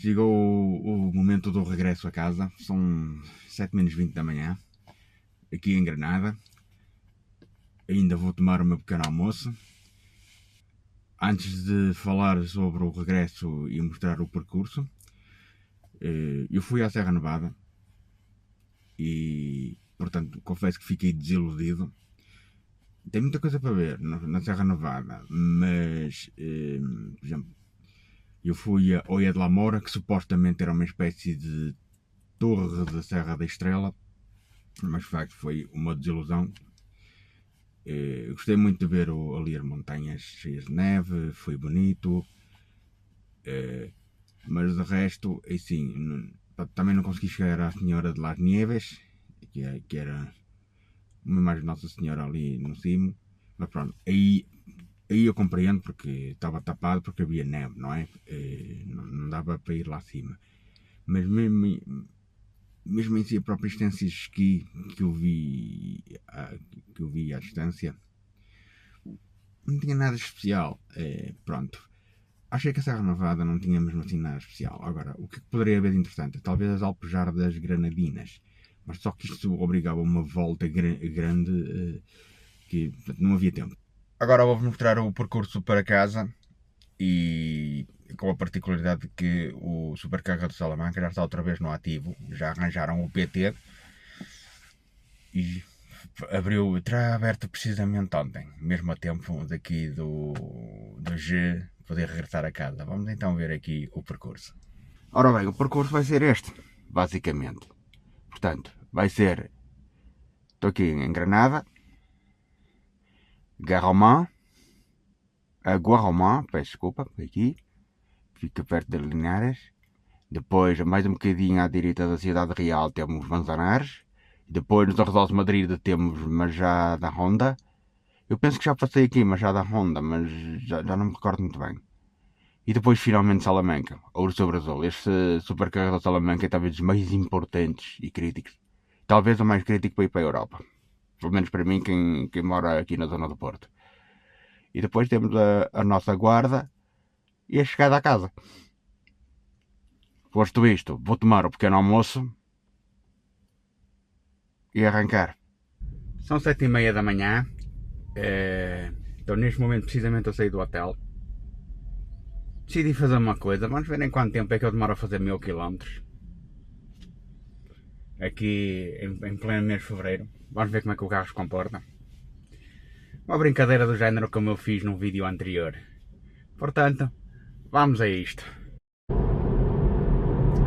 Chegou o momento do regresso a casa, são 7 menos 20 da manhã, aqui em Granada. Ainda vou tomar o meu pequeno almoço. Antes de falar sobre o regresso e mostrar o percurso, eu fui à Serra Nevada e, portanto, confesso que fiquei desiludido. Tem muita coisa para ver na Serra Nevada, mas, por exemplo, eu fui a Oia de la Mora, que supostamente era uma espécie de torre da Serra da Estrela, mas de facto foi uma desilusão. Gostei muito de ver ali as montanhas cheias de neve, foi bonito, mas de resto, assim, também não consegui chegar à Senhora de las Nieves, que era uma imagem de Nossa Senhora ali no cimo, mas pronto, aí eu compreendo porque estava tapado, porque havia neve, não é? Não dava para ir lá acima. Mas mesmo em si, a própria instância de esqui que eu vi à distância, não tinha nada especial. Pronto. Achei que a Serra Nevada não tinha mesmo assim nada especial. Agora, o que poderia haver de interessante? Talvez as Alpejardas Granadinas. Mas só que isto obrigava uma volta grande que portanto, não havia tempo. Agora vou-vos mostrar o percurso para casa e com a particularidade de que o Supercarga do Salamanca já está outra vez no ativo. Já arranjaram o PT e terá aberto precisamente ontem, mesmo a tempo daqui do G poder regressar a casa. Vamos então ver aqui o percurso. Ora bem, o percurso vai ser este, basicamente. Portanto, vai ser, estou aqui em Granada, Guarromã, peço desculpa, aqui, fica perto de Linares. Depois, mais um bocadinho à direita da Cidade Real, temos Manzanares. Depois, nos arredores de Madrid, temos Majá da Honda. Eu penso que já passei aqui Majá da Honda, mas já não me recordo muito bem. E depois, finalmente, Salamanca, Ouro sobre Azul. Este Supercarga de Salamanca é talvez dos mais importantes e críticos. Talvez o mais crítico para ir para a Europa. Pelo menos para mim, quem mora aqui na zona do Porto. E depois temos a nossa guarda e a chegada à casa. Posto isto, vou tomar o pequeno almoço e arrancar. São 7h30 da manhã. Estou neste momento precisamente a sair do hotel. Decidi fazer uma coisa, vamos ver em quanto tempo é que eu demoro a fazer 1000 km. Aqui em pleno mês de fevereiro. Vamos ver como é que o carro se comporta. Uma brincadeira do género como eu fiz num vídeo anterior. Portanto, vamos a isto.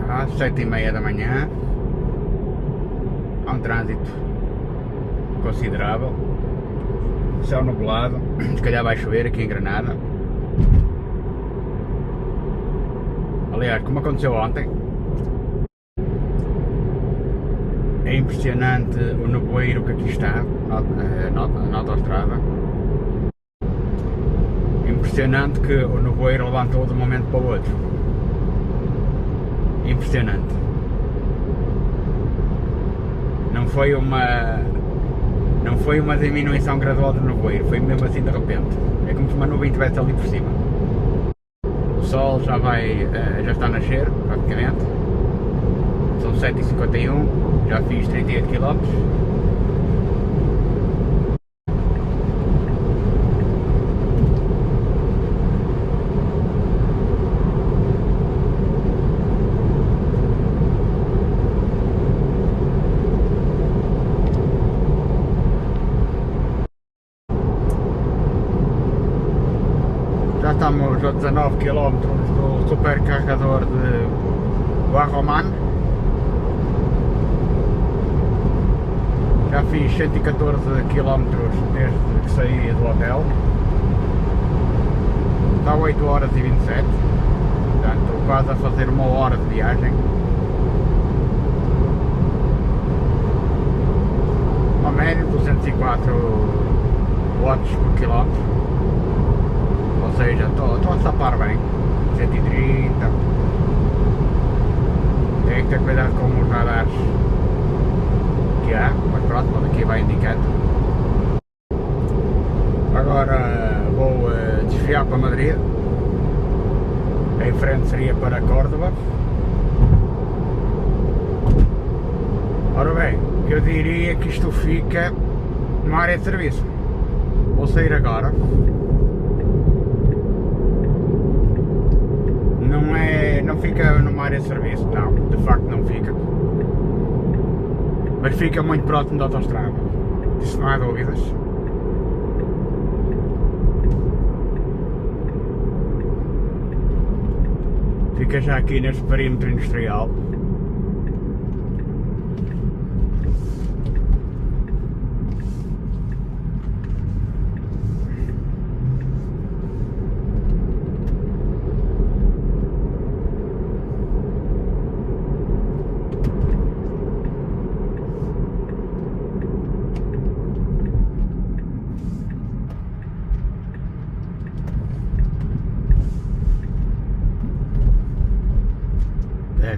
Às 7h30 da manhã. Há um trânsito considerável. Céu nublado. Se calhar vai chover aqui em Granada. Aliás, como aconteceu ontem. É impressionante o nevoeiro que aqui está na autoestrada. É impressionante que o nevoeiro levantou de um momento para o outro. Impressionante. Não foi uma diminuição gradual do nevoeiro, foi mesmo assim de repente. É como se uma nuvem estivesse ali por cima. O sol já está a nascer, praticamente. São 7h51, já fiz 38 km. Já estamos a 19 km do supercarregador de Guarromã. Já fiz 114 km desde que saí do hotel. Está 8h27, portanto quase a fazer 1 hora de viagem. Uma média de 204 watts por quilómetro, ou seja, estou a sapar bem. 130. Tenho que ter cuidado com os radares que há, mas pronto, aqui vai indicando. Agora vou desviar para Madrid. Em frente seria para Córdoba. Ora bem, eu diria que isto fica numa área de serviço. Vou sair agora. Não fica numa área de serviço, não, de facto não fica. Mas fica muito próximo da autoestrada, isso não há dúvidas. Fica já aqui neste perímetro industrial.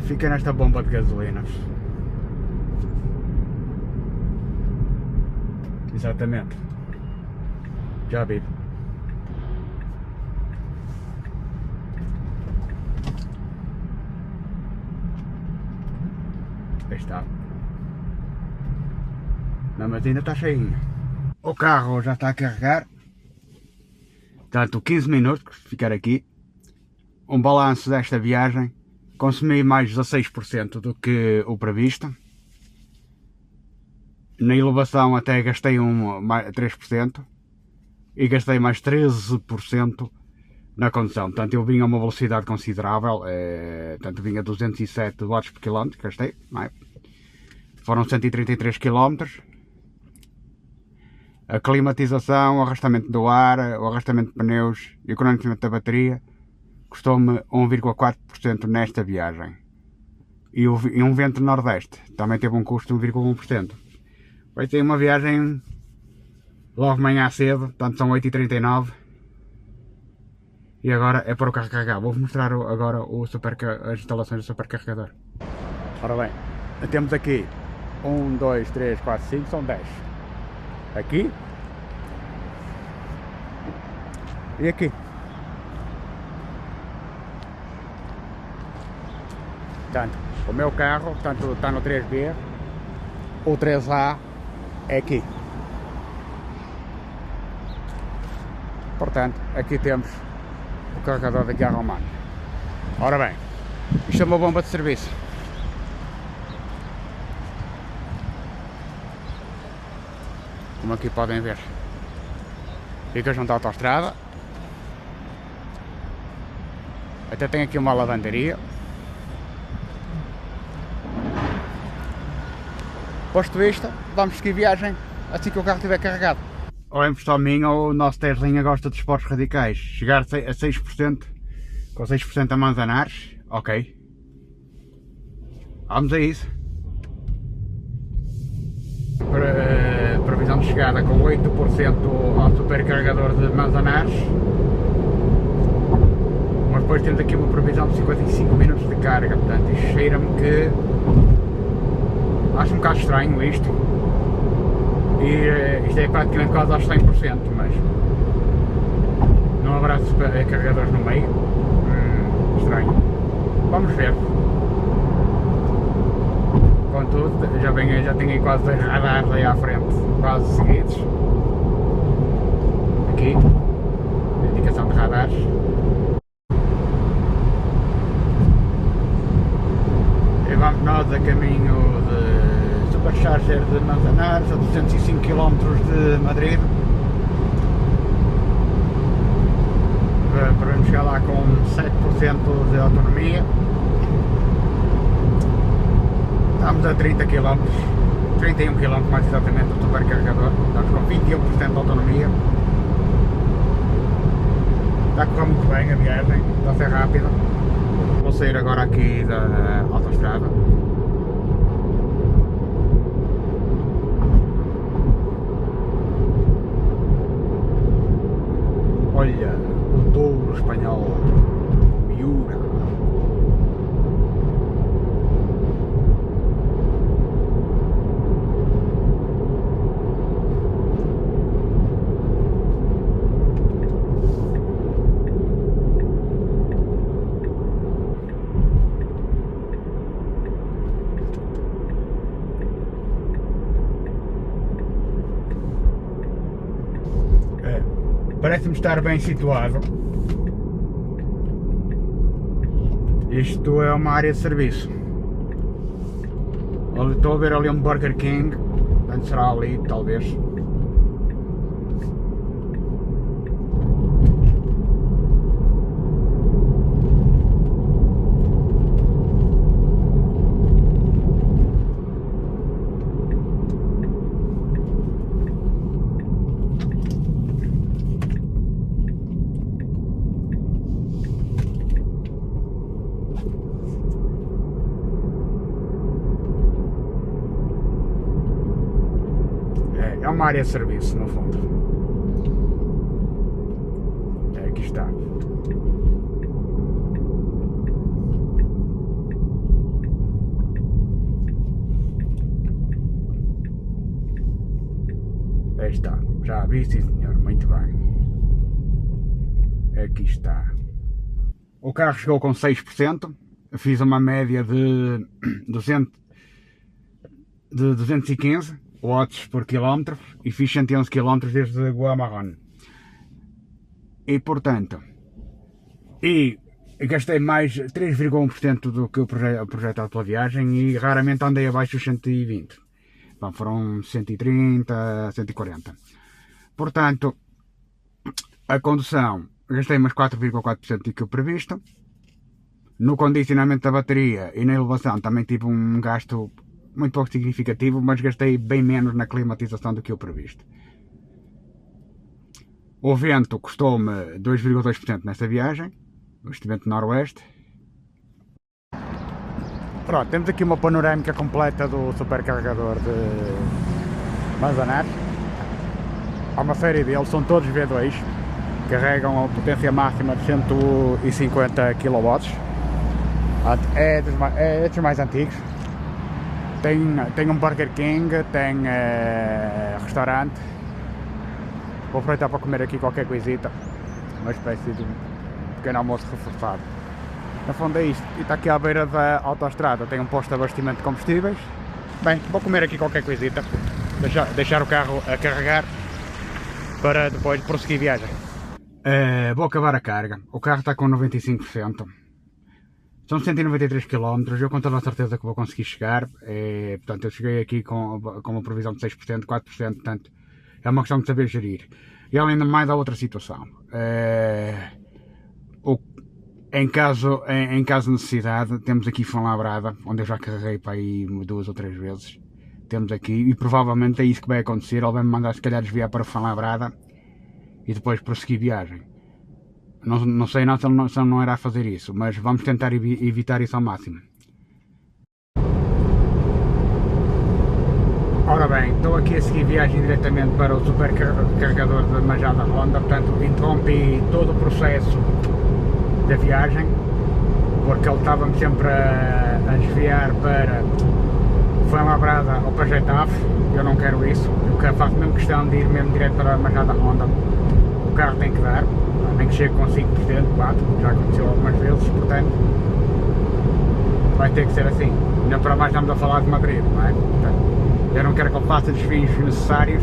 Fica nesta bomba de gasolinas. Exatamente. Já vi. Aí está. Não, mas ainda está cheinho. O carro já está a carregar. Portanto, 15 minutos ficar aqui. Um balanço desta viagem. Consumi mais 16% do que o previsto. Na elevação até gastei 3% e gastei mais 13% na condução. Portanto, eu vim a uma velocidade considerável, portanto, vim a 207 watts por quilómetro, gastei, não é? Foram 133 km. A climatização, o arrastamento do ar, o arrastamento de pneus e o cronometramento da bateria custou-me 1,4% nesta viagem. E um vento nordeste também teve um custo de 1,1%. Vai ter uma viagem logo de manhã cedo, portanto são 8h39. E agora é para o carro carregar. Vou-vos mostrar agora as instalações do supercarregador. Ora bem, temos aqui 1, 2, 3, 4, 5, são 10. Aqui. E aqui. Portanto, o meu carro, portanto, está no 3B, o 3A é aqui. Portanto, aqui temos o carregador da Guerra Romana. Ora bem, isto é uma bomba de serviço. Como aqui podem ver. Fica junto à autoestrada. Até tem aqui uma lavanderia. Posto isto, vamos seguir viagem assim que o carro estiver carregado. Ou é impressão minha ou o nosso Teslinha gosta de esportes radicais. Chegar a 6%, com 6% a manzanares, ok. Vamos a isso. Previsão de chegada com 8% ao supercarregador de Manzanares. Mas depois temos aqui uma previsão de 55 minutos de carga, portanto isto cheira-me que... Acho um bocado estranho isto. E isto é praticamente quase aos 100%, mas... Não haverá carregadores no meio. Estranho. Vamos ver. Contudo, já tenho aí quase 2 radares aí à frente, quase seguidos. Aqui, indicação de radares. E vamos nós a caminho de Supercharger de Manzanares, a 205 km de Madrid. Para chegar lá com 7% de autonomia. Estamos a 30 km, 31 km mais exatamente do supercarregador, estamos com 21% de autonomia. Está a correr muito bem a viagem, está a ser rápida. Vou sair agora aqui da autoestrada. Olha, o touro espanhol, Miura. parece-me estar bem situado. Isto é uma área de serviço. Estou a ver ali um Burger King, portanto será ali, talvez. É uma área de serviço, no fundo. Aqui está. Aí está. Já vi, sim senhor. Muito bem. Aqui está. O carro chegou com 6%. Fiz uma média de 215 watts por quilómetro e fiz 111 km desde Guamarrón. E portanto, gastei mais 3,1% do que o projetado pela viagem e raramente andei abaixo dos 120. Bom, foram 130, 140. Portanto, a condução, gastei mais 4,4% do que o previsto. No condicionamento da bateria e na elevação também tive um gasto muito pouco significativo, mas gastei bem menos na climatização do que o previsto. O vento custou-me 2,2% nesta viagem, este vento noroeste. Pronto, temos aqui uma panorâmica completa do supercarregador de Manzanares. Há uma série deles, são todos V2, carregam a potência máxima de 150 kW. É dos mais antigos. Tem um Burger King, tem restaurante. Vou aproveitar para comer aqui qualquer coisita, uma espécie de pequeno almoço reforçado. No fundo é isto, e está aqui à beira da autoestrada, tem um posto de abastecimento de combustíveis. Bem, vou comer aqui qualquer coisita, deixar o carro a carregar para depois prosseguir a viagem. Vou acabar a carga, o carro está com 95%. São 193 km, eu com toda a certeza que vou conseguir chegar. Portanto, eu cheguei aqui com uma previsão de 6%, 4%, portanto, é uma questão de saber gerir. E além de mais, há outra situação. Em caso de necessidade, temos aqui Fuenlabrada, onde eu já carreguei para aí 2 ou 3 vezes. Temos aqui, e provavelmente é isso que vai acontecer. Ele vai-me mandar, se calhar, desviar para Fuenlabrada e depois prosseguir viagem. Não sei não, se ele não irá fazer isso, mas vamos tentar evitar isso ao máximo. Ora bem, estou aqui a seguir viagem diretamente para o supercarregador de Majada Honda, portanto interrompi todo o processo da viagem, porque ele estava-me sempre a desviar para Fuenlabrada ou para Getafe. Eu não quero isso, eu faço mesmo questão de ir mesmo direto para a Majada Honda. O carro tem que dar, nem que chegue com 5%, 4%, já aconteceu algumas vezes, portanto vai ter que ser assim. Ainda para mais estamos a falar de Madrid, não é? Portanto, eu não quero que ele faça desvios necessários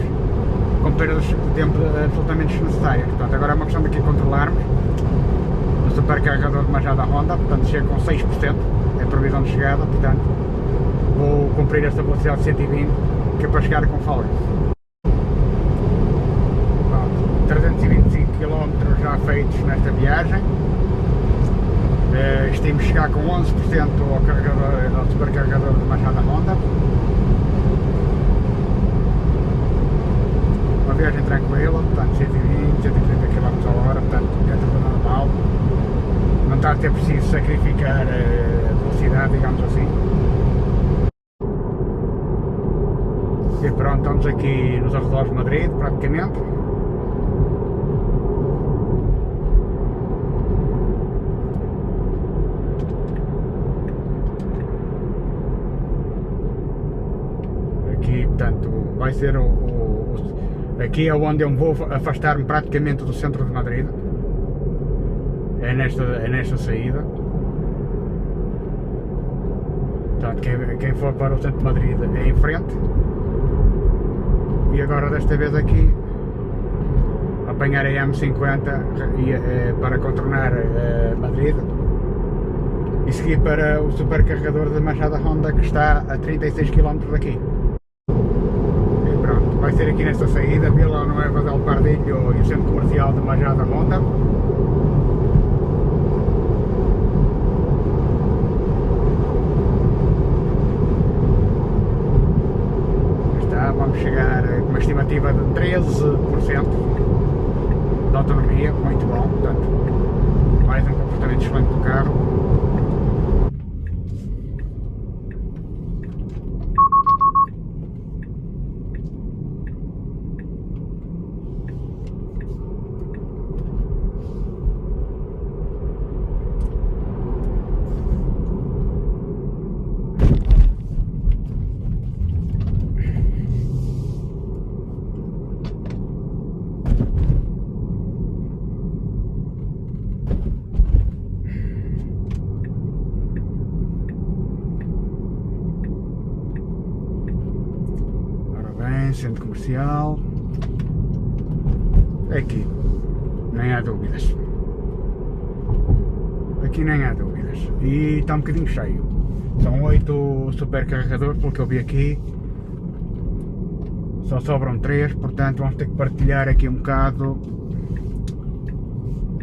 com perdas de tempo absolutamente desnecessárias. Portanto, agora é uma questão de aqui controlarmos o supercarregador de Majada Honda, portanto chega com 6%, é a previsão de chegada, portanto vou cumprir esta velocidade de 120, que é para chegar com folga. 325 km já feitos nesta viagem. Estimo chegar com 11% ao supercarregador de Majada Honda. Uma viagem tranquila, portanto 120, 130 km/h, portanto é tudo normal. Não está a ter preciso sacrificar velocidade, digamos assim. E pronto, estamos aqui nos arredores de Madrid, praticamente. Aqui, portanto, vai ser aqui é onde eu me vou afastar-me praticamente do centro de Madrid. É nesta saída. Portanto, quem for para o centro de Madrid é em frente. E agora desta vez aqui apanhar a M50 para contornar Madrid e seguir para o supercarregador da Majada Honda, que está a 36 km daqui. E pronto, vai ser aqui nesta saída, Vila Nueva del Pardillo e o centro comercial da Majada Honda. Vamos chegar com uma estimativa de 13% de autonomia, muito bom, portanto, mais um comportamento excelente do carro. Centro comercial, aqui nem há dúvidas, aqui nem há dúvidas, e está um bocadinho cheio, são 8 supercarregadores, pelo que eu vi aqui, só sobram 3, portanto vamos ter que partilhar aqui um bocado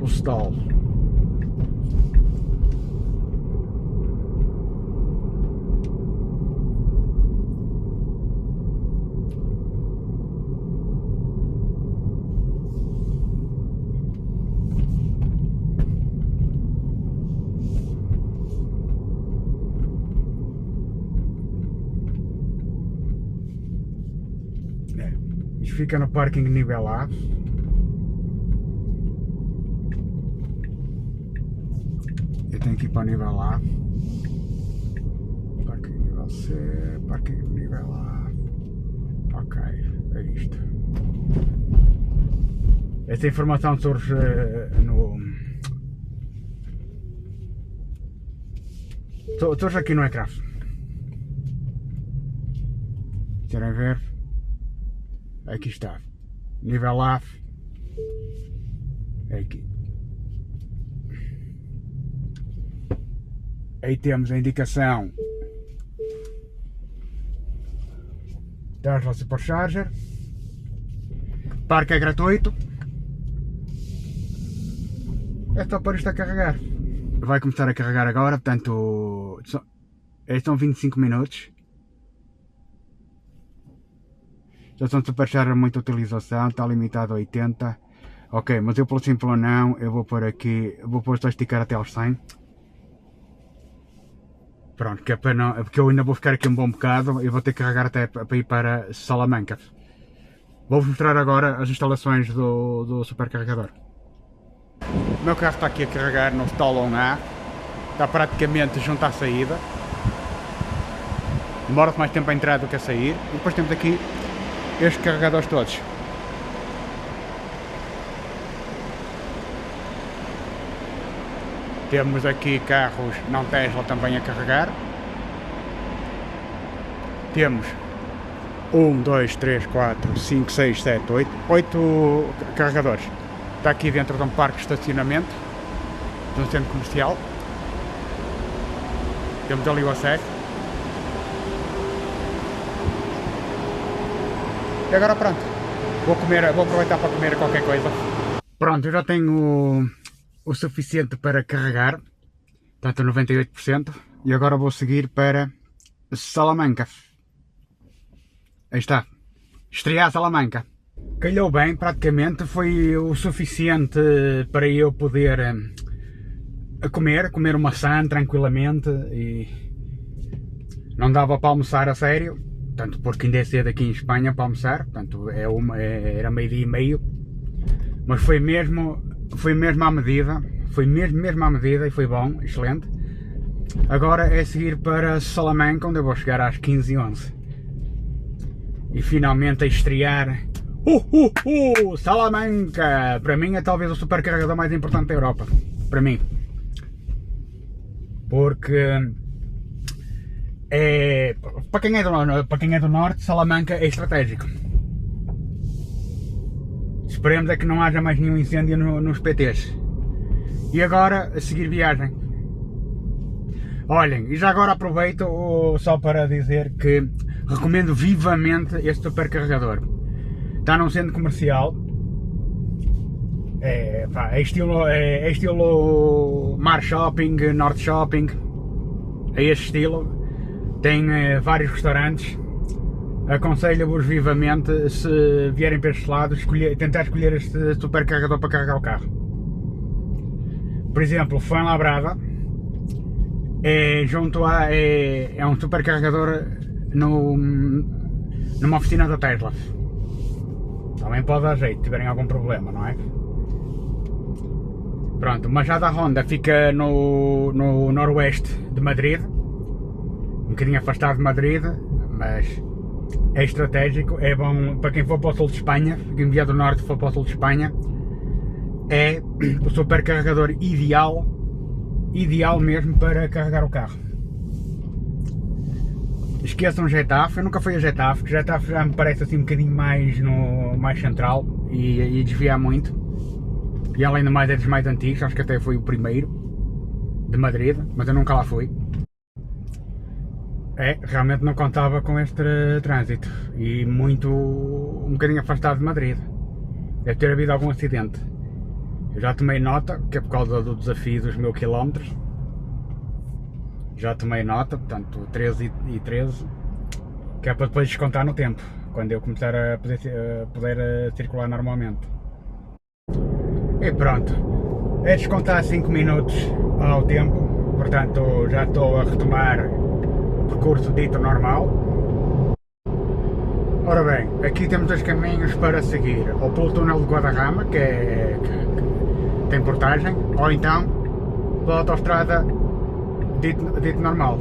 o stall. Isto fica no parking nivelado. Eu tenho que ir para o nivelado. Parking nível C, parking nivelado. Ok, é isto. Esta informação surge surge aqui no ecrã. Querem ver? Aqui está, nível A, é aqui. Aí temos a indicação Tesla Supercharger, parque é gratuito, é só para isto a carregar. Vai começar a carregar agora, portanto, são 25 minutos. Já são Supercharger muita utilização, está limitado a 80. Ok, mas eu pelo simples não, eu vou pôr aqui, vou pôr só esticar até aos 100. Pronto, que é para não, porque eu ainda vou ficar aqui um bom bocado e vou ter que carregar até para ir para Salamanca. Vou-vos mostrar agora as instalações do supercarregador. O meu carro está aqui a carregar no stall 1A, está praticamente junto à saída. Demora-se mais tempo a entrar do que a sair. E depois temos aqui estes carregadores todos. Temos aqui carros não Tesla também a carregar. Temos 1, 2, 3, 4, 5, 6, 7, 8 carregadores. Está aqui dentro de um parque de estacionamento, de um centro comercial. Temos ali o acesso. E agora pronto, vou aproveitar para comer qualquer coisa. Pronto, eu já tenho o suficiente para carregar, portanto 98%, e agora vou seguir para Salamanca. Aí está, estrear Salamanca. Calhou bem, praticamente foi o suficiente para eu poder comer uma maçã tranquilamente, e não dava para almoçar a sério. Portanto, porque ainda é cedo aqui em Espanha para almoçar, portanto era meio-dia e meio, mas foi mesmo à medida, mesmo à medida, e foi bom, excelente. Agora é seguir para Salamanca, onde eu vou chegar às 15h11. E finalmente a estrear Salamanca! Para mim é talvez o supercarregador mais importante da Europa, para mim. Porque para quem é do norte, Salamanca é estratégico. Esperemos é que não haja mais nenhum incêndio nos PTs. E agora, a seguir viagem. Olhem, e já agora aproveito só para dizer que recomendo vivamente este supercarregador. Está num centro comercial. É estilo Mar Shopping, Norte Shopping. É este estilo. Tem vários restaurantes. Aconselho-vos vivamente, se vierem para estes lados, tentar escolher este supercarregador para carregar o carro. Por exemplo, Fuenlabrada é um supercarregador numa oficina da Tesla. Também pode dar jeito, se tiverem algum problema, não é? Pronto, mas já da Honda fica no noroeste de Madrid, um bocadinho afastado de Madrid, mas é estratégico, é bom para quem for para o sul de Espanha, quem vier do norte for para o sul de Espanha, é o supercarregador ideal mesmo para carregar o carro. Esqueçam Getafe, eu nunca fui a Getafe, que Getafe já me parece assim um bocadinho mais central e desvia muito. E além do mais é dos mais antigos, acho que até foi o primeiro de Madrid, mas eu nunca lá fui. Realmente não contava com este trânsito e um bocadinho afastado de Madrid. Deve ter havido algum acidente. Eu já tomei nota, que é por causa do desafio dos 1000 km. Já tomei nota, portanto 13 e 13, que é para depois descontar no tempo, quando eu começar a poder circular normalmente. E pronto, é descontar 5 minutos ao tempo, portanto já estou a retomar o percurso dito normal. Ora bem, aqui temos dois caminhos para seguir, ou pelo túnel de Guadarrama, que tem portagem, ou então pela autostrada dito normal.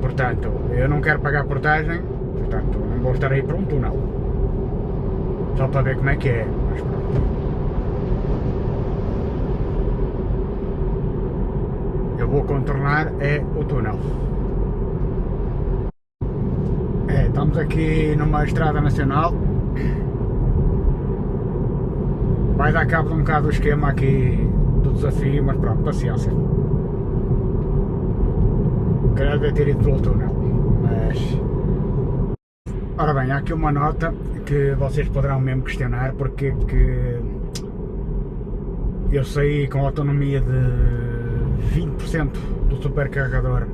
Portanto, eu não quero pagar portagem, portanto não vou estar aí para um túnel, só para ver como é que é, mas pronto. Eu vou contornar o túnel. Estamos aqui numa estrada nacional. Vai dar cabo de um bocado o esquema aqui do desafio, mas pronto, paciência. Calhar devia ter ido pelo túnel, mas... Ora bem, há aqui uma nota que vocês poderão mesmo questionar, porque que eu saí com autonomia de 20% do supercarregador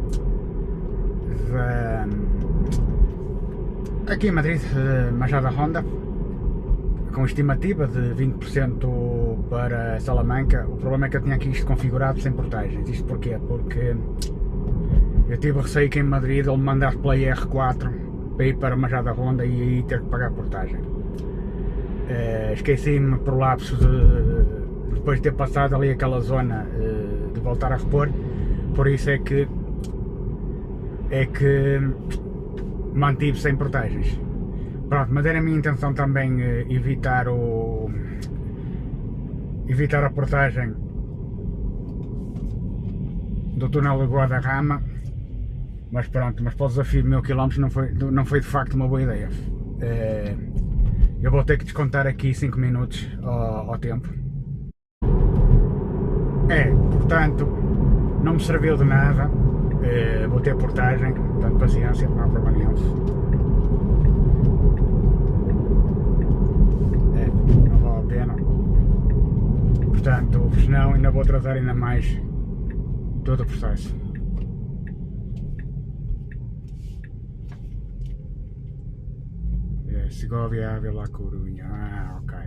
aqui em Madrid, mas já da Honda, com estimativa de 20% para Salamanca. O problema é que eu tinha aqui isto configurado sem portagens. Isto porquê? Porque eu tive receio que em Madrid ele me mandasse pela IR4 para ir para Majada Honda e aí ter que pagar portagem. Esqueci-me por lapso depois de ter passado ali aquela zona de voltar a repor, por isso é que mantive sem portagens. Pronto, mas era a minha intenção também evitar a portagem do túnel de Guadarrama, mas pronto, mas para o desafio de 1000 km não foi de facto uma boa ideia. Eu vou ter que descontar aqui 5 minutos ao tempo. Portanto, não me serviu de nada, vou ter portagem, portanto paciência, não há problema nenhum. Não vale a pena. Portanto, senão ainda vou atrasar ainda mais todo o processo. Segovia, Ávila, Corunha. Ok.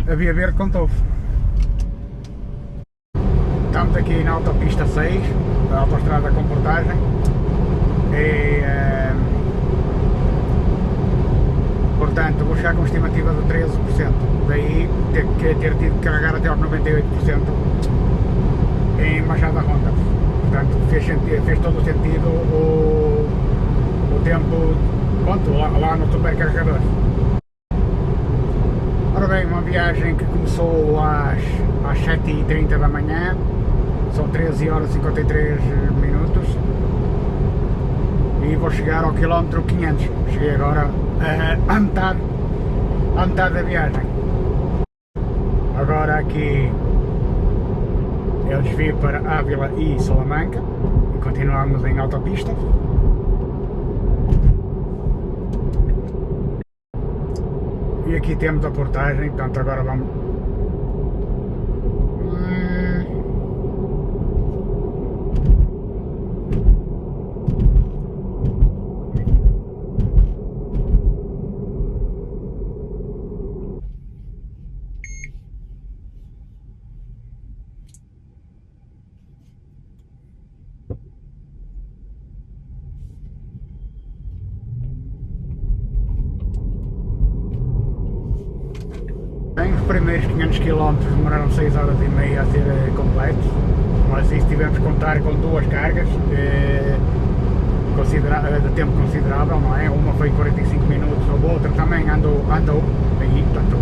A Via Verde contou. Estamos aqui na autopista 6, a autostrada com portagem. E, portanto, vou chegar com uma estimativa de 13%. Daí ter tido que carregar até aos 98% em Machado da Honda. Portanto, fez todo o sentido o tempo, pronto, lá no supercarregador. Ora bem, uma viagem que começou às 7h30 da manhã, são 13 horas e 53 minutos e vou chegar ao quilómetro 500. Cheguei agora à metade da viagem. Agora aqui é o desvio para Ávila e Salamanca e continuamos em autopista. E aqui temos a portagem, portanto agora vamos... Os primeiros 500 km demoraram 6 horas e meia a ser completos, mas isso tivemos que contar com duas cargas de tempo considerável, não é? Uma foi 45 minutos, a outra também andou aí, portanto,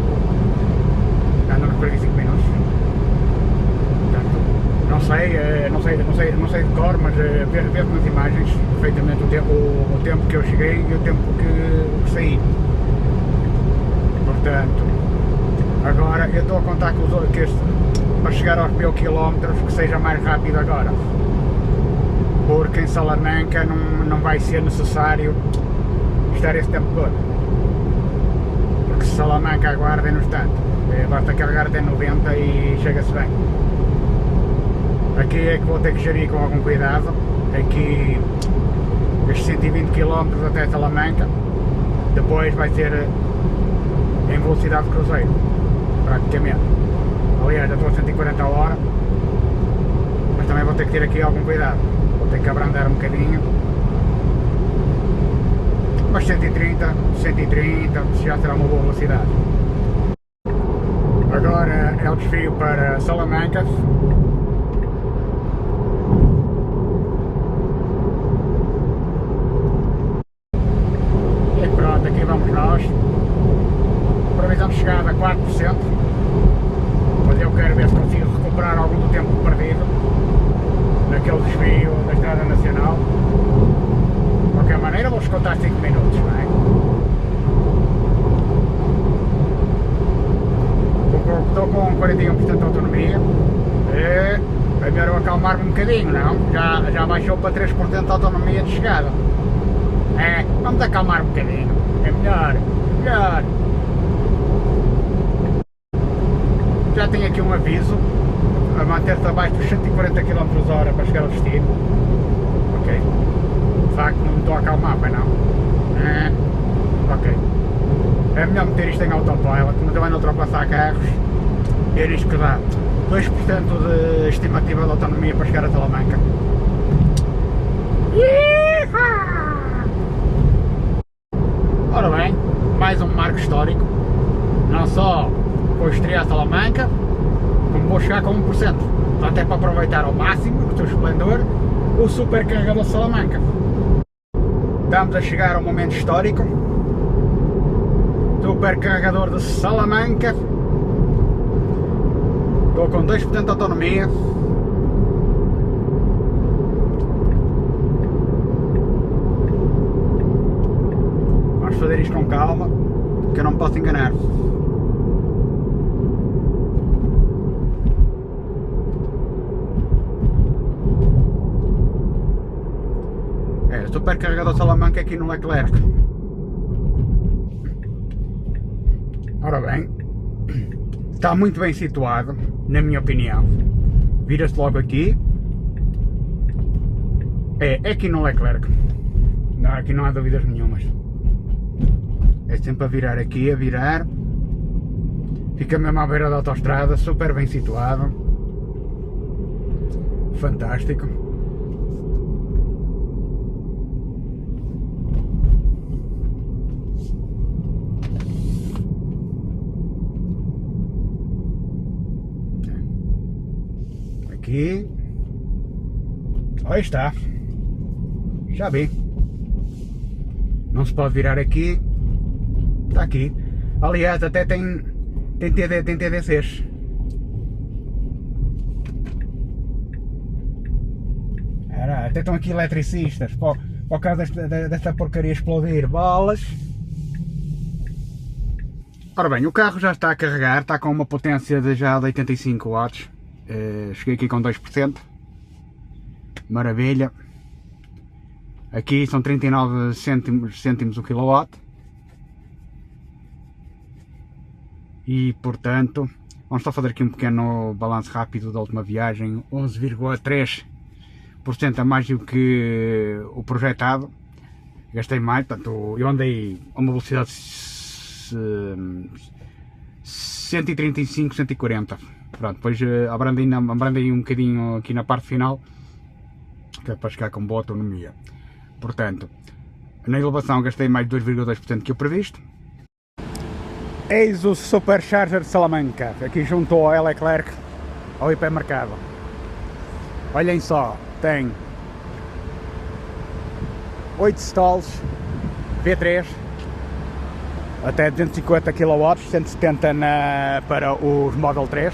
andou nos 45 minutos. Portanto, não sei de cor, mas vejo nas imagens perfeitamente o tempo que eu cheguei e o tempo que saí. Portanto, agora eu estou a contar que para chegar aos 1000 km que seja mais rápido agora, porque em Salamanca não vai ser necessário estar esse tempo todo, porque se Salamanca aguarda no instante, basta carregar até 90 e chega-se bem. Aqui é que vou ter que gerir com algum cuidado, aqui estes 120 km até Salamanca, depois vai ser em velocidade de cruzeiro, praticamente. Aliás, já estou a 140 a hora, mas também vou ter que ter aqui algum cuidado, vou ter que abrandar um bocadinho, mas 130 já será uma boa velocidade. Agora é o desvio para Salamanca. E pronto, aqui vamos nós. Previsão de chegada a 4%, mas eu quero ver se consigo recuperar algum do tempo perdido naquele desvio da Estrada Nacional. De qualquer maneira vou descontar 5 minutos, não é? Estou com 41% de autonomia, é melhor eu acalmar-me um bocadinho, não? Já baixou para 3% de autonomia de chegada. Vamos acalmar um bocadinho, é melhor. Já tenho aqui um aviso a manter-se abaixo dos 140 km/h para chegar ao destino. Ok. De facto não me estou a acalmar, pois não? Ok. É melhor meter isto em autopilot, mas eu ando a ultrapassar carros e é isto que dá 2% de estimativa de autonomia para chegar a Salamanca. Ora bem, mais um marco histórico. Não só vou estrear Salamanca, como vou chegar com 1%. Portanto é para aproveitar ao máximo, no seu esplendor, o supercarregador de Salamanca. Estamos a chegar ao momento histórico. Supercarregador de Salamanca. Estou com 2% de autonomia. Vamos fazer isto com calma, que eu não me posso enganar. Supercarregador Salamanca aqui no Leclerc. Ora bem, está muito bem situado, na minha opinião. Vira-se logo aqui. É aqui no Leclerc. Não, aqui não há dúvidas nenhumas. É sempre a virar aqui, a virar. Fica mesmo à beira da autoestrada, super bem situado. Fantástico. aqui. Aí está. Já vi. Não se pode virar aqui. Está aqui. Aliás, até tem TDCs. Até estão aqui eletricistas. Por causa desta porcaria explodir balas. Ora bem, o carro já está a carregar. Está com uma potência já de 85 watts. Cheguei aqui com 2%. Maravilha. Aqui são 39 cêntimos o quilowatt. E portanto, vamos só fazer aqui um pequeno balanço rápido da última viagem. 11,3% a mais do que o projetado. Gastei mais, portanto eu andei a uma velocidade 135, 140. Pronto, depois abrandei um bocadinho aqui na parte final, que é para chegar com boa autonomia. Portanto, na elevação gastei mais 2,2% que o previsto. Eis o Supercharger de Salamanca, aqui junto ao Leclerc, ao hipermercado. Olhem só, tem 8 stalls V3, até 250 kW, 170 para os Model 3.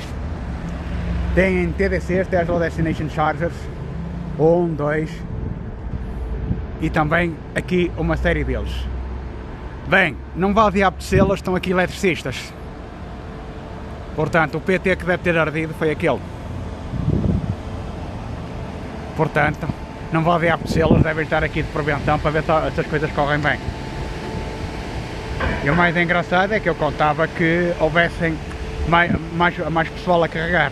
Tem TDCs, Tesla Destination Chargers, 1, 2 e também aqui uma série deles. Bem, não vale diabo de selas, estão aqui eletricistas. Portanto, o PT que deve ter ardido foi aquele. Portanto, não vale diabo de selas, devem estar aqui de prevenção para ver se as coisas correm bem. E o mais engraçado é que eu contava que houvessem mais pessoal a carregar.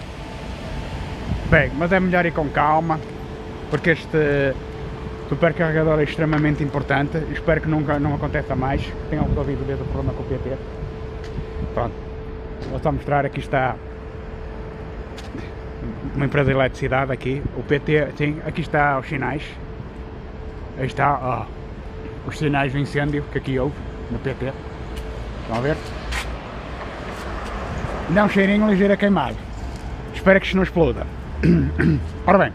Bem, mas é melhor ir com calma, porque este supercarregador é extremamente importante. Espero que nunca não aconteça mais, que tenham resolvido desde o problema com o PT. Pronto, vou só mostrar, aqui está uma empresa de eletricidade aqui, o PT, sim, aqui está os sinais. Aí está, ó, os sinais de incêndio que aqui houve no PT. Estão a ver? Dá um cheirinho ligeiro a queimado. Espero que isto não exploda. Ora bem,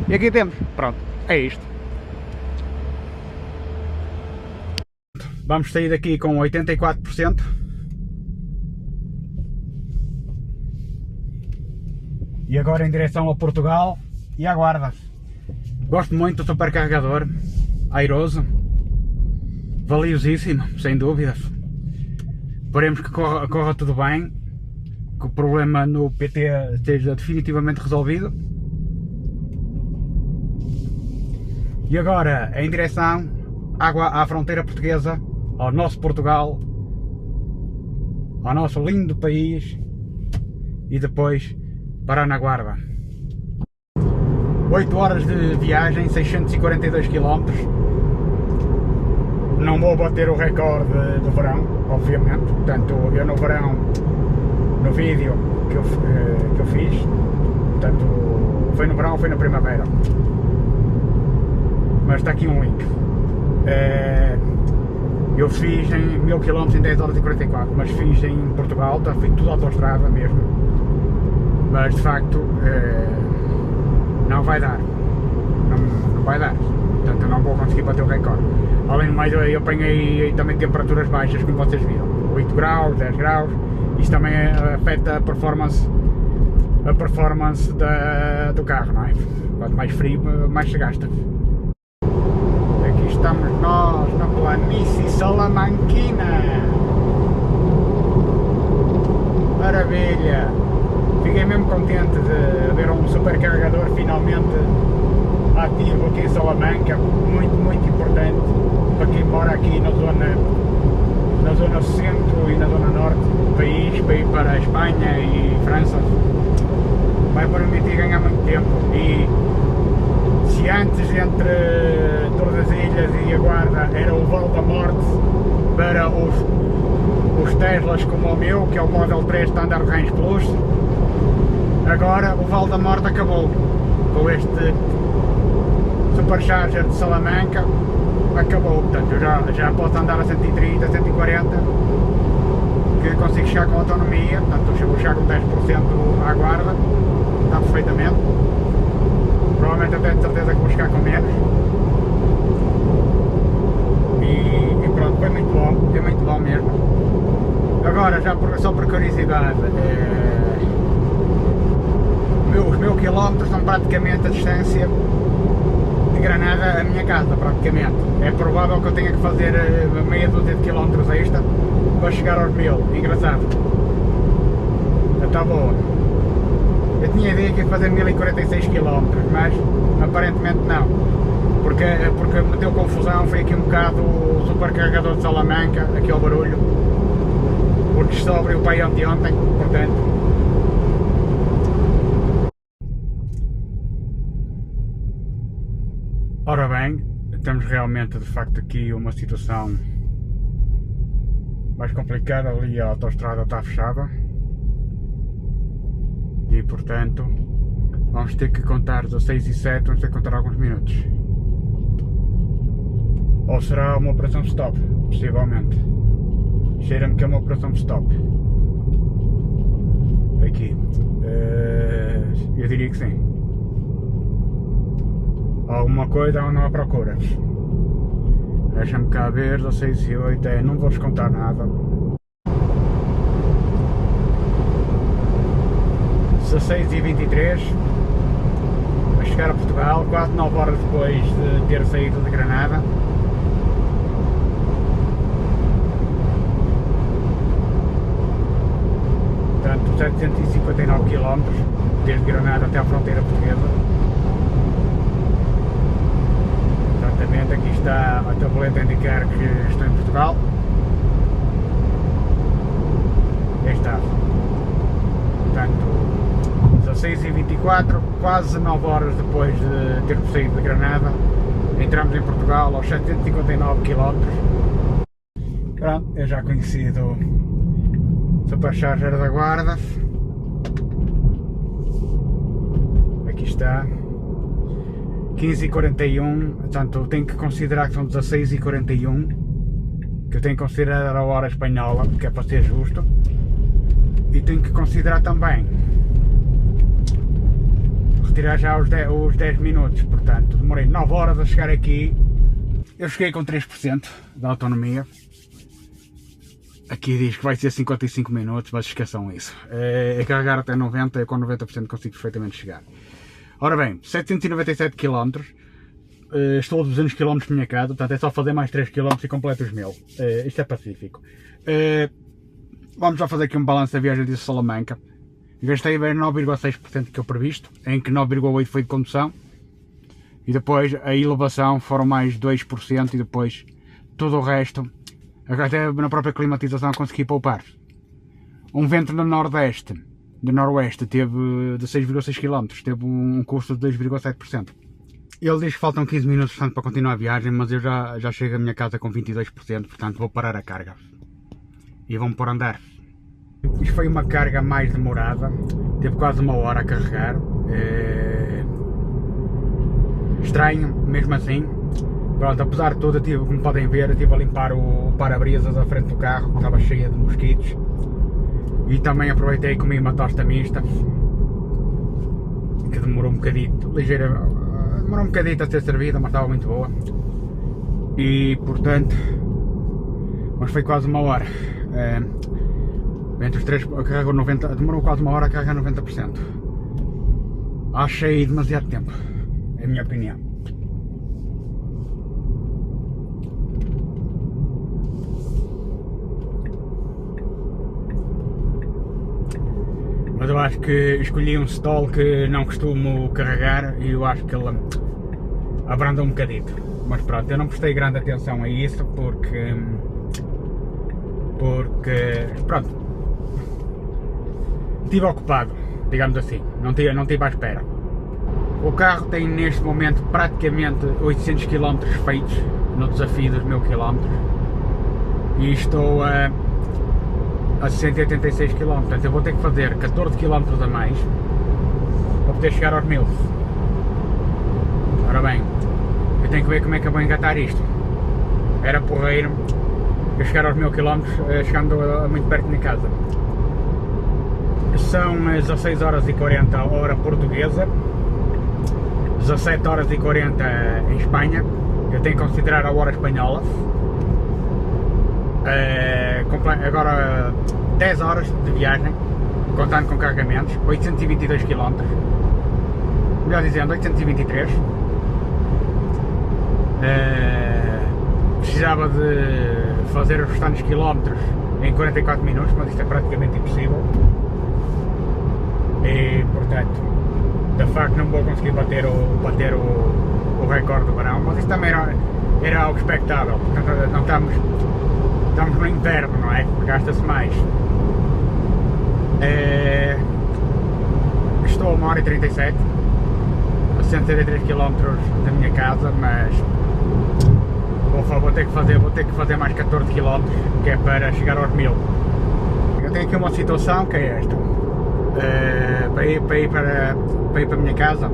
e aqui temos, pronto, é isto. Vamos sair daqui com 84%. E agora em direção ao Portugal e à Guarda. Gosto muito do supercarregador, airoso, valiosíssimo, sem dúvidas. Esperemos que corra tudo bem, que o problema no PT esteja definitivamente resolvido. E agora em direção à fronteira portuguesa, ao nosso Portugal, ao nosso lindo país, e depois parar na Guarda. 8 horas de viagem, 642 km. Não vou bater o recorde do verão, obviamente. Portanto, eu no verão, no vídeo que eu fiz, portanto, foi no verão ou foi na primavera. Mas está aqui um link. Eu fiz em 1000 km em 10 horas e 44, mas fiz em Portugal, fiz tudo autoestrada mesmo. Mas de facto não vai dar. Não vai dar. Portanto, eu não vou conseguir bater o recorde. Além do mais, eu apanhei também temperaturas baixas, como vocês viram. 8 graus, 10 graus. Isso também afeta a performance do carro, não é? Quanto mais frio, mais se gasta. Aqui estamos nós, na planície salamanquina. Maravilha! Fiquei mesmo contente de ver um supercarregador finalmente ativo aqui em Salamanca, muito importante para quem mora aqui na zona centro e na zona norte do país, para ir para a Espanha e França. Vai permitir ganhar muito tempo. E se antes entre Tordesilhas e a Guarda era o Val da Morte para os Teslas como o meu, que é o Model 3 Standard Range Plus, agora o Val da Morte acabou. Com este Supercharger de Salamanca acabou. Portanto, eu já posso andar a 130, 140, que consigo chegar com autonomia. Portanto, eu chego com 10% à Guarda está perfeitamente. Provavelmente até de certeza que vou chegar com menos. E pronto, foi muito bom mesmo. Agora, só por curiosidade, os meus quilómetros são praticamente a distância de Granada à minha casa, praticamente. É provável que eu tenha que fazer meia dúzia de quilómetros extra para chegar aos 1000, engraçado. Está boa. Eu tinha a ideia que ia fazer 1046 km, mas aparentemente não. Porque me deu confusão, foi aqui um bocado o supercarregador de Salamanca, aqui ao barulho. Porque só abriu o pai ontem, portanto. Ora bem, temos realmente de facto aqui uma situação mais complicada, ali a autoestrada está fechada. E portanto vamos ter que contar 16 e 7, vamos ter que contar alguns minutos. Ou será uma operação stop, possivelmente. Cheira-me que é uma operação stop. Aqui. Eu diria que sim. Alguma coisa ou não há procura. Deixa-me cá ver, 16 e 8, não vou descontar nada. 16 e 23, a chegar a Portugal, quase 9 horas depois de ter saído de Granada. Portanto, 759 km, desde Granada até à fronteira portuguesa. Exatamente, aqui está a tabuleta a indicar que estou em Portugal. Aí está. Portanto, 16 e 24, quase 9 horas depois de ter saído de Granada, entramos em Portugal aos 759 km. Pronto, eu já conhecido Supercharger da Guarda. Aqui está. 15h41, portanto tenho que considerar que são 16h41, que eu tenho que considerar a hora espanhola, porque é para ser justo. E tenho que considerar também retirar já os 10 minutos, portanto demorei 9 horas a chegar aqui. Eu cheguei com 3% da autonomia. Aqui diz que vai ser 55 minutos, mas esqueçam isso. É carregar até 90, eu com 90% consigo perfeitamente chegar. Ora bem, 797 km, estou a 200 km de minha casa, portanto é só fazer mais 3 km e completo os 1000. Isto é pacífico. Vamos já fazer aqui um balanço da viagem de Salamanca. Gastei 9,6% que eu previsto, em que 9,8% foi de condução. E depois a elevação foram mais 2% e depois tudo o resto, até na própria climatização consegui poupar. Um vento no noroeste teve de 6,6 km, teve um custo de 2,7%. Ele diz que faltam 15 minutos portanto, para continuar a viagem, mas eu já chego à minha casa com 22%, portanto vou parar a carga. E vamos por andar. Isto foi uma carga mais demorada, teve quase 1 hora a carregar. Estranho, mesmo assim. Pronto, apesar de tudo, eu tive, como podem ver, eu estive a limpar o para-brisas à frente do carro, que estava cheia de mosquitos. E também aproveitei e comi uma tosta mista, que demorou um bocadito, demorou um bocadito a ser servida, mas estava muito boa. E portanto, mas foi quase 1 hora. Entre os três, carregou 90%, demorou quase 1 hora a carregar 90%. Achei demasiado tempo, é a minha opinião. Mas eu acho que escolhi um stall que não costumo carregar e eu acho que ele abranda um bocadito. Mas pronto, eu não prestei grande atenção a isso porque pronto, estive ocupado, digamos assim, não estive à espera. O carro tem neste momento praticamente 800 km feitos no desafio dos 1000 km e estou a 186 km, portanto eu vou ter que fazer 14 km a mais para poder chegar aos 1000. Ora bem, eu tenho que ver como é que eu vou engatar isto. Era porreiro eu chegar aos 1000 km chegando muito perto da minha casa. são 16 horas e 40 hora portuguesa, 17 horas e 40 em Espanha. Eu tenho que considerar a hora espanhola. Agora 10 horas de viagem, contando com carregamentos, 822 km, melhor dizendo 823. Precisava de fazer os restantes quilómetros em 44 minutos, mas isto é praticamente impossível. E portanto, de facto não vou conseguir bater o recorde do verão, mas isto também era algo expectável. Portanto, não estamos no inverno, não é? Gasta-se mais. Estou a 1h37, a 173 km da minha casa, mas vou ter que fazer mais 14 km, que é para chegar aos 1000. Eu tenho aqui uma situação que é esta. Para ir para a minha casa,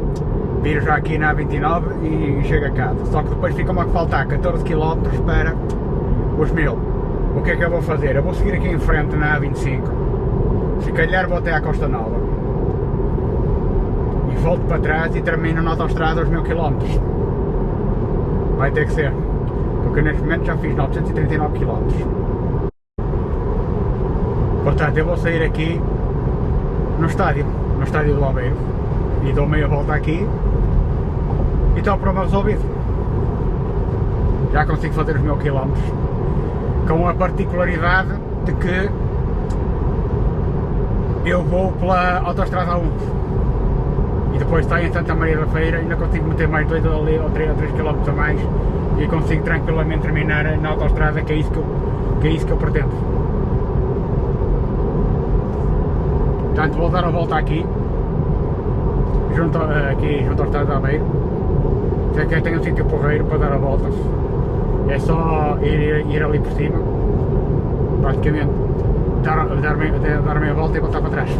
viro já aqui na A29 e chego a casa. Só que depois fica-me a faltar 14 km para os 1000. O que é que eu vou fazer? Eu vou seguir aqui em frente na A25. Se calhar vou até à Costa Nova. E volto para trás e termino na autostrada aos 1000 km. Vai ter que ser. Porque neste momento já fiz 939 km. Portanto, eu vou sair aqui no estádio do Aveiro e dou meia volta aqui e está o problema resolvido. Já consigo fazer os 1000 km, com a particularidade de que eu vou pela autostrada A1 e depois está em Santa Maria da Feira, ainda consigo meter mais 2 ali ou 3 km a mais e consigo tranquilamente terminar na autostrada, que é isso que eu pretendo. Portanto, vou dar a volta aqui, junto ao estádio de Aveiro. Já que tenho um sítio porreiro para dar a volta, é só ir ali por cima, praticamente dar meia volta e voltar para trás.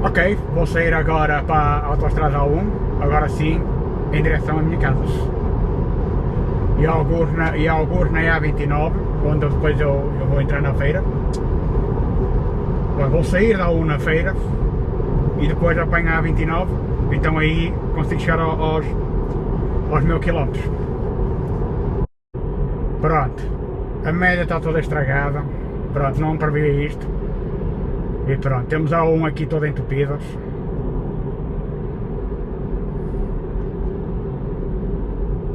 Ok, vou sair agora para a autostrada A1, agora sim, em direção à minha casa. E alguns na A29, onde depois eu vou entrar na feira. Vou sair da A1 na feira e depois apanho a A29, então aí consigo chegar aos 1000 km. Pronto, a média está toda estragada, pronto, não previa isto. E pronto, temos a A1 aqui toda entupida.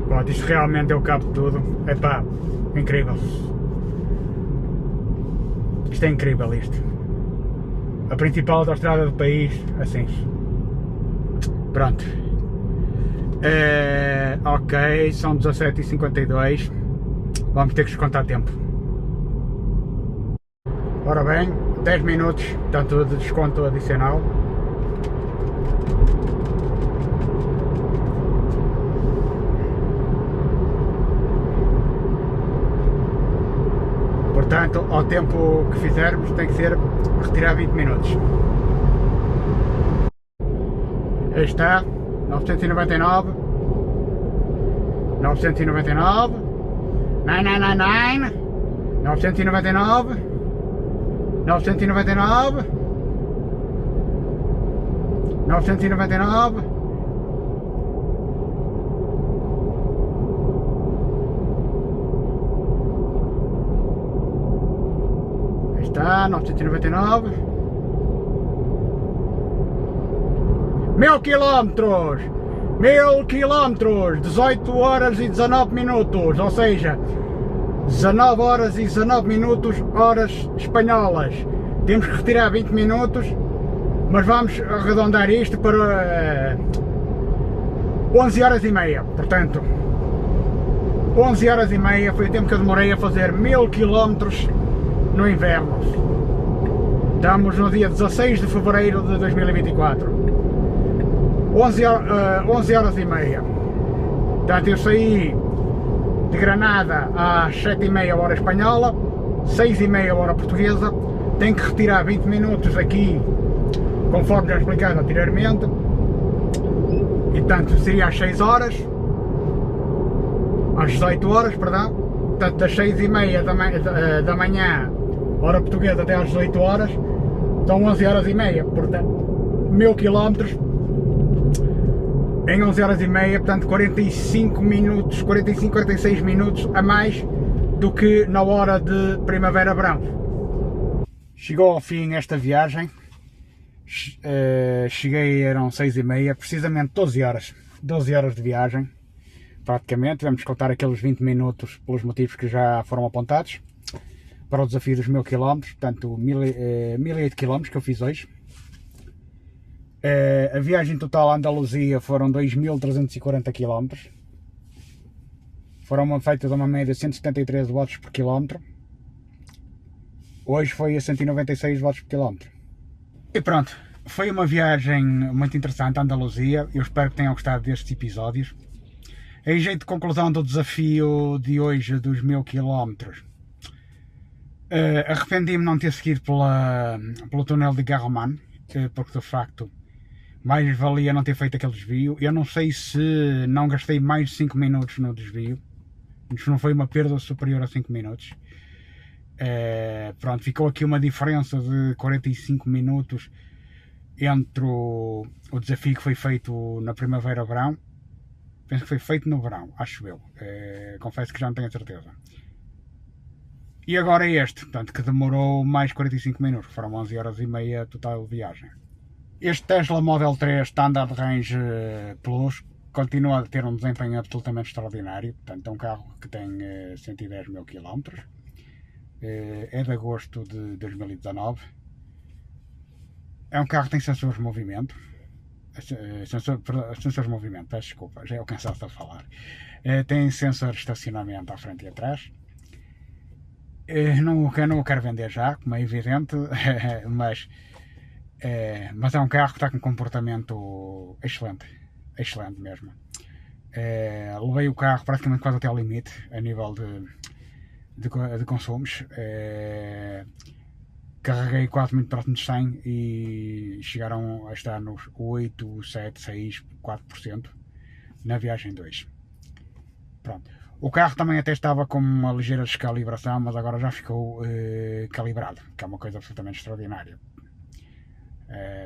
Pronto, isto realmente é o cabo de tudo. Epá, incrível. Isto é incrível isto. A principal autostrada do país, assim. Pronto. Ok, são 17h52. Vamos ter que descontar tempo. Ora bem, 10 minutos, portanto, de desconto adicional. Portanto, ao tempo que fizermos tem que ser retirar 20 minutos. Aí está, 999, 999, 999, 999, 999, 999. Está, 999. 1000 km! 1000 km! 18 horas e 19 minutos, ou seja, 19 horas e 19 minutos, horas espanholas. Temos que retirar 20 minutos, mas vamos arredondar isto para 11 horas e meia. Portanto, 11 horas e meia foi o tempo que eu demorei a fazer 1000 km no inverno. Estamos no dia 16 de fevereiro de 2024. 11 horas e meia. Portanto, eu saí de Granada às 7h30 hora espanhola, 6h30 hora portuguesa. Tenho que retirar 20 minutos aqui, conforme já explicado anteriormente. E portanto, seria às 6 horas, às 18 horas, perdão. Portanto, das 6h30 da manhã hora portuguesa até às 18 horas, são 11 horas e meia, portanto, 1000 km em 11 horas e meia, portanto 45 minutos, 45, 46 minutos a mais do que na hora de primavera-verão. Chegou ao fim esta viagem, cheguei, eram 6h30, precisamente 12 horas de viagem, praticamente. Vamos contar aqueles 20 minutos pelos motivos que já foram apontados para o desafio dos 1000 km, portanto 1008 km que eu fiz hoje. A viagem total à Andaluzia foram 2340 km, foram feitas uma média de 173 watts por km, hoje foi a 196 watts por km. E pronto, foi uma viagem muito interessante à Andaluzia, eu espero que tenham gostado destes episódios. Em jeito de conclusão do desafio de hoje dos 1000 km, arrependi-me de não ter seguido pelo túnel de Garroman, porque de facto mais valia não ter feito aquele desvio. Eu não sei se não gastei mais de 5 minutos no desvio, isso não foi uma perda superior a 5 minutos. Pronto, ficou aqui uma diferença de 45 minutos entre o desafio que foi feito na primavera-verão. Penso que foi feito no verão, acho eu. Confesso que já não tenho a certeza. E agora este, portanto, que demorou mais 45 minutos, foram 11 horas e meia total de viagem. Este Tesla Model 3 Standard Range Plus continua a ter um desempenho absolutamente extraordinário. Portanto, é um carro que tem 110 mil km. É de agosto de 2019. É um carro que tem sensores de movimento. Sensores de movimento, peço desculpa, já é o cansaço a falar. Tem sensor de estacionamento à frente e atrás. Não o quero vender já, como é evidente, mas é um carro que está com um comportamento excelente mesmo. Levei o carro praticamente quase até ao limite a nível de consumos. Carreguei quase muito próximo de 100 e chegaram a estar nos 8, 7, 6, 4% na viagem 2. Pronto. O carro também até estava com uma ligeira descalibração, mas agora já ficou calibrado, que é uma coisa absolutamente extraordinária.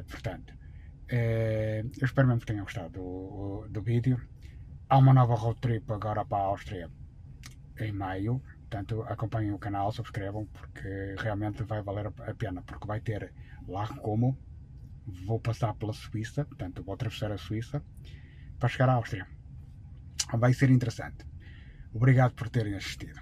Portanto, eu espero mesmo que tenham gostado do vídeo. Há uma nova road trip agora para a Áustria em maio. Portanto, acompanhem o canal, subscrevam, porque realmente vai valer a pena, porque vai ter lá como vou passar pela Suíça, portanto vou atravessar a Suíça para chegar à Áustria. Vai ser interessante. Obrigado por terem assistido.